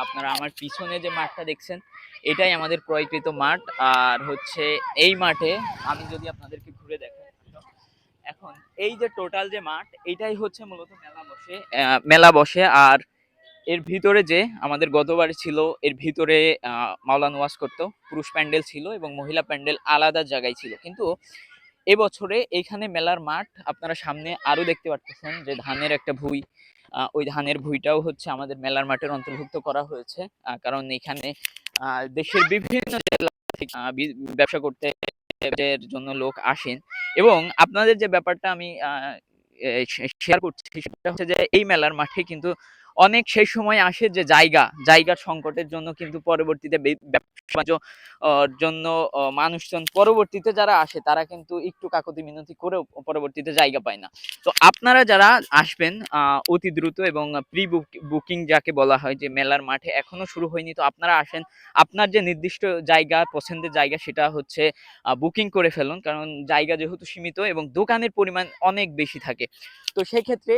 আপনারা আমার পিছনে যে মাঠটা দেখছেন এটাই আমাদের ক্রয়কৃত মাঠ। আর হচ্ছে এই মাঠে আমি যদি আপনাদেরকে ঘুরে দেখাই, এখন এই যে টোটাল যে মাঠ এটাই হচ্ছে মূলত মেলা বসে। আর এর ভিতরে যে আমাদের গতবার ছিল, এর ভিতরে মাওলানা ওয়াজ করতো, পুরুষ প্যান্ডেল ছিল এবং মহিলা প্যান্ডেল আলাদা জায়গায় ছিল। কিন্তু এবছরে এইখানে মেলার মাঠ আপনারা সামনে আরো দেখতে পাচ্ছেন যে ধানের একটা ভুঁই, ওই ধানের ভুঁইটাও হচ্ছে আমাদের মেলার মাঠের অন্তর্ভুক্ত করা হয়েছে। কারণ এখানে দেশের বিভিন্ন জেলা থেকে ব্যবসা করতে এর জন্য লোক আসেন। এবং আপনাদের যে ব্যাপারটা আমি শেয়ার করছি সেটা হচ্ছে যে এই মেলার মাঠে কিন্তু অনেক সেই সময় আসে যে জায়গার সংকটের জন্য কিন্তু পরবর্তীতে ব্যবসা বাণিজ্য জন্য মানুষজন পরবর্তীতে যারা আসে তারা কিন্তু একটু কাকুতি মিনতি করেও পরবর্তীতে জায়গা পায় না। তো আপনারা যারা আসবেন অতি দ্রুত এবং প্রি বুকিং যাকে বলা হয়, যে মেলার মাঠে এখনো শুরু হয়নি, তো আপনারা আসেন, আপনার যে নির্দিষ্ট জায়গা পছন্দের জায়গা সেটা হচ্ছে বুকিং করে ফেলুন, কারণ জায়গা যেহেতু সীমিত এবং দোকানের পরিমাণ অনেক বেশি থাকে। তো সেই ক্ষেত্রে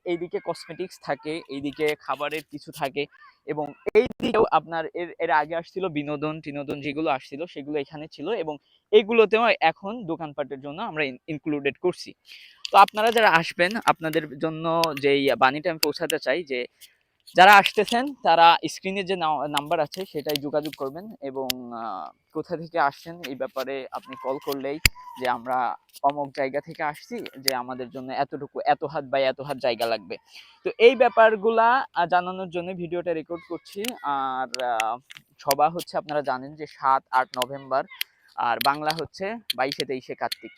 এইদিকে কসমেটিক্স থাকে, এইদিকে খাবারের কিছু থাকে এবং এই দিকেও আপনার এর আগে আসছিল বিনোদন টিনোদন যেগুলো আসছিল সেগুলো এখানে ছিল এবং এইগুলোতেও এখন দোকানপাটের জন্য আমরা ইনক্লুডেড করছি। তো আপনারা যারা আসবেন আপনাদের জন্য যেই বাণীটা আমি পৌঁছাতে চাই যে যারা আসতেছেন তারা স্ক্রিনে যে নাম্বার আছে সেটাই যোগাযোগ করবেন এবং কোথা থেকে আসছেন এই ব্যাপারে আপনি কল করলেই যে আমরা অমুক জায়গা থেকে আসছি, যে আমাদের জন্য এতটুকু এত হাত বা এত হাত জায়গা লাগবে। তো এই ব্যাপারগুলা জানানোর জন্য ভিডিওটা রেকর্ড করছি। আর সভা হচ্ছে আপনারা জানেন যে 7-8 নভেম্বর, আর বাংলা হচ্ছে 22-23 কার্তিক।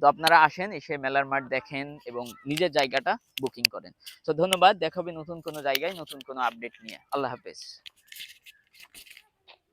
তো আপনারা আসেন, এসে মেলার মাঠ দেখেন এবং নিজের জায়গাটা বুকিং করেন। তো ধন্যবাদ, দেখা হবে নতুন কোনো জায়গায় নতুন কোনো আপডেট নিয়ে। আল্লাহ হাফেজ।